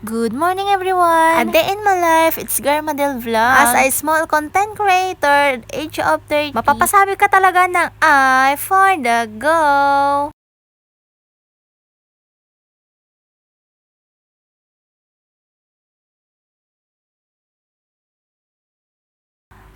Good morning everyone! A day in my life, it's Garmadel Vlog. As a small content creator, age of 30, mapapasabi ka talaga ng I for the go!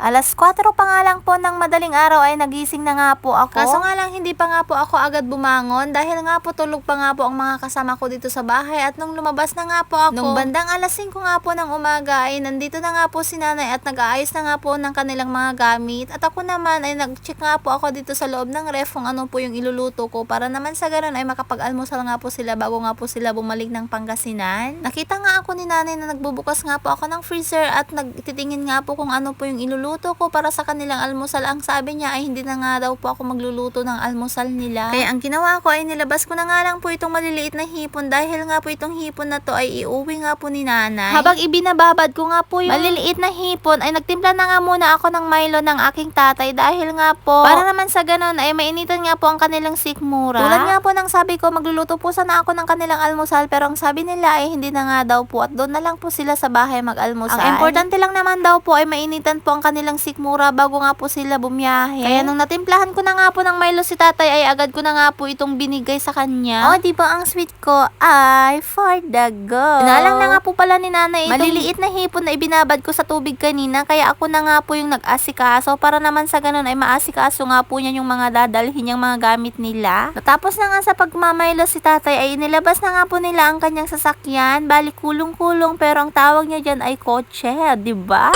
Alas 4 pa nga lang po ng madaling araw ay nagising na nga po ako. Kaso nga lang hindi pa nga po ako agad bumangon dahil nga po tulog pa nga po ang mga kasama ko dito sa bahay at nung lumabas na nga po ako, nung bandang alas 5 nga po ng umaga ay nandito na nga po si nanay at nag-aayos na nga po ng kanilang mga gamit at ako naman ay nag-check nga po ako dito sa loob ng ref kung ano po yung iluluto ko para naman sa ganun ay makapag-almusal nga po sila bago nga po sila bumalik ng Pangasinan. Nakita nga ako ni nanay na nagbubukas nga po ako ng freezer at nagtitingin nga po kung ano po yung iluluto ko para sa kanilang almusal. Ang sabi niya ay hindi na nga daw po ako magluluto ng almusal nila. Kaya ang ginawa ko ay nilabas ko na nga lang po itong maliliit na hipon dahil nga po itong hipon na to ay iuwi nga po ni nanay. Habang ibinababad ko nga po yung maliliit na hipon ay nagtimpla na nga muna ako ng Milo ng aking tatay dahil nga po para naman sa ganun ay mainitan nga po ang kanilang sikmura. Tulad nga po ng sabi ko magluluto po sana ako ng kanilang almusal pero ang sabi nila ay hindi na nga daw po at doon na lang po sila sa bahay mag-almusal. Ang importante lang naman daw po ay mainitan po ang kanilang sikmura bago nga po sila bumiyahe. Kaya nung natimplahan ko na nga po ng Milo si tatay ay agad ko na nga po itong binigay sa kanya. Oh, di ba ang sweet ko? Ay, for the go. Inalang na nga po pala ni nanay itong maliliit na hipon na ibinabad ko sa tubig kanina kaya ako na nga po yung nag-asikaso para naman sa ganun ay maasikaso nga po niya yung mga dadalhin niyang mga gamit nila. Natapos na nga sa pagmamaylo si tatay ay inilabas na nga po nila ang kanyang sasakyan. Bali kulong-kulong pero ang tawag niya dyan ay kotse, di ba?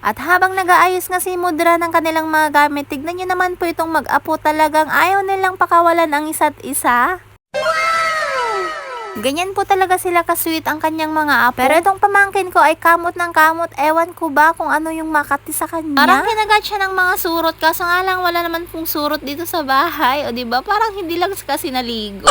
At habang nag-aayos nga si Mudra ng kanilang mga gamit, tignan nyo naman po itong mag-apo talagang ayaw nilang pakawalan ang isa't isa. Ganyan po talaga sila ka-sweet ang kanyang mga apo. Pero itong pamangkin ko ay kamot ng kamot. Ewan ko ba kung ano yung makati sa kanya. Parang kinagat siya ng mga surot. Kaso nga lang wala naman pong surot dito sa bahay. O diba? Parang hindi lang kasi naligo.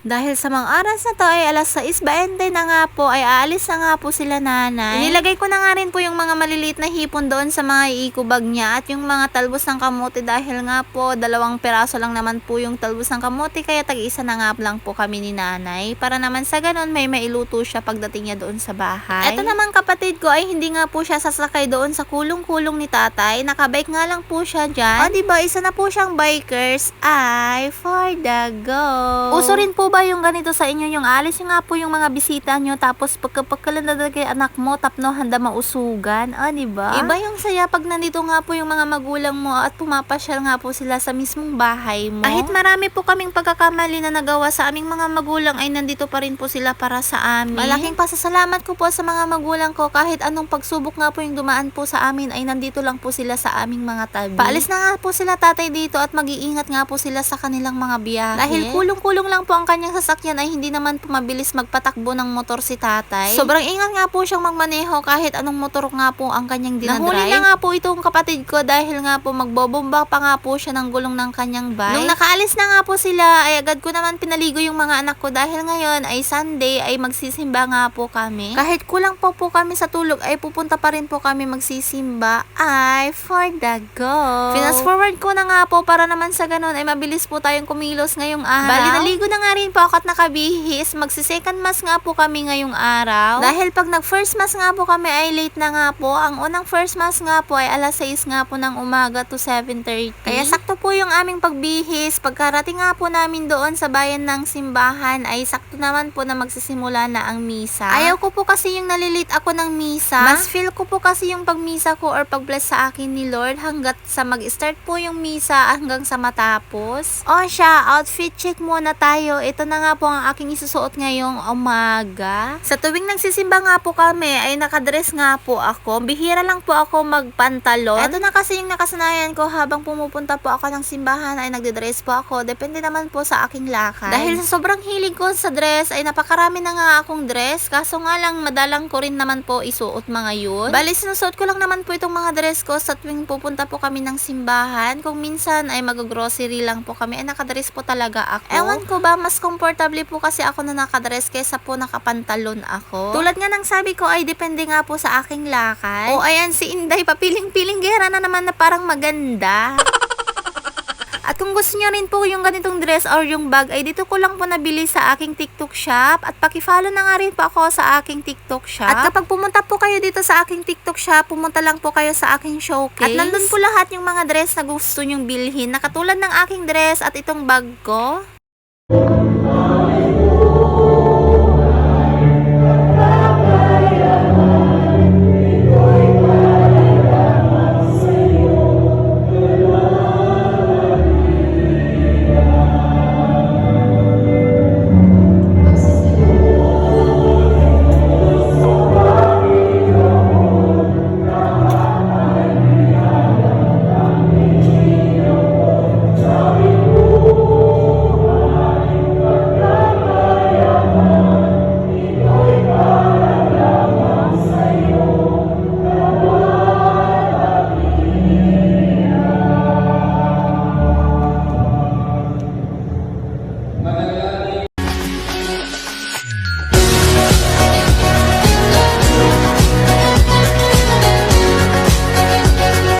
Dahil sa mga oras na to ay alas 6:20 na nga po ay aalis na nga po sila nanay. Inilagay ko na nga rin po yung mga maliliit na hipon doon sa mga iikubag niya at yung mga talbos ng kamote dahil nga po 2 piraso lang naman po yung talbos ng kamote kaya tag-isa na nga lang po kami ni nanay para naman sa ganun may mailuto siya pagdating niya doon sa bahay. Ito naman kapatid ko ay hindi nga po siya sasakay doon sa kulong-kulong ni tatay. Nakabike nga lang po siya dyan. O diba isa na po siyang bikers. Ay for the go. Uso rin po ba yung ganito sa inyo yung alis nga po yung mga bisita nyo tapos pagkalandadag kay anak mo tapno handa mausugan diba? Iba yung saya pag nandito nga po yung mga magulang mo at pumapasyal nga po sila sa mismong bahay mo. Kahit marami po kaming pagkakamali na nagawa sa aming mga magulang ay nandito pa rin po sila para sa amin. Malaking pasasalamat ko po sa mga magulang ko kahit anong pagsubok nga po yung dumaan po sa amin ay nandito lang po sila sa aming mga tabi. Paalis na nga po sila tatay dito at mag-iingat nga po sila sa kanilang mga biyahe. Dahil kulong-kulong lang po ang kanyang sasakyan ay hindi naman po mabilis magpatakbo ng motor si tatay. Sobrang ingat nga po siyang magmaneho kahit anong motor nga po ang kanyang dinadrive. Nahuli na nga po itong kapatid ko dahil nga po magbobomba pa nga po siya ng gulong ng kanyang bike. Nung nakaalis na nga po sila ay agad ko naman pinaligo yung mga anak ko dahil ngayon ay Sunday ay magsisimba nga po kami. Kahit kulang po kami sa tulog ay pupunta pa rin po kami magsisimba. Ay for the go. Fast forward ko na nga po para naman sa ganun ay mabilis po tayong kumilos ngayong araw. Bali naligo na nga rin po ako at nakabihis. Magsi-second mass nga po kami ngayong araw. Dahil pag nag-first mass nga po kami ay late na nga po. Ang unang first mass nga po ay alas 6 nga po ng umaga to 7:30. Kaya sakto po yung aming pagbihis. Pagkarating nga po namin doon sa bayan ng simbahan ay sakto naman po na magsisimula na ang misa. Ayaw ko po kasi yung nalilate ako ng misa. Mas feel ko po kasi yung pagmisa ko or pag-bless sa akin ni Lord hanggat sa mag-start po yung misa hanggang sa matapos. O siya, outfit check muna tayo. Ito na nga po ang aking isusuot ngayong umaga. Sa tuwing nagsisimba nga po kami ay nakadress nga po ako. Bihira lang po ako magpantalon. Ito na kasi yung nakasanayan ko habang pumupunta po ako ng simbahan ay nagde-dress po ako. Depende naman po sa aking lakad. Dahil sa sobrang hilig ko sa dress ay napakarami na nga akong dress. Kaso nga lang madalang ko rin naman po isuot mga yun. Bali sinusuot ko lang naman po itong mga dress ko sa tuwing pupunta po kami ng simbahan. Kung minsan ay mag-grocery lang po kami ay nakadress po talaga ako. Ewan ko ba mas komportable po kasi ako na nakadress kaysa po nakapantalon ako. Tulad nga ng sabi ko ay depende nga po sa aking lakad. O ayan si Inday papiling-piling gera na naman na parang maganda. At kung gusto niyo rin po yung ganitong dress or yung bag, ay dito ko lang po nabili sa aking TikTok shop. At paki-follow na nga rin po ako sa aking TikTok shop. At kapag pumunta po kayo dito sa aking TikTok shop, pumunta lang po kayo sa aking showcase. At nandun po lahat yung mga dress na gusto nyong bilhin, na katulad ng aking dress at itong bag ko.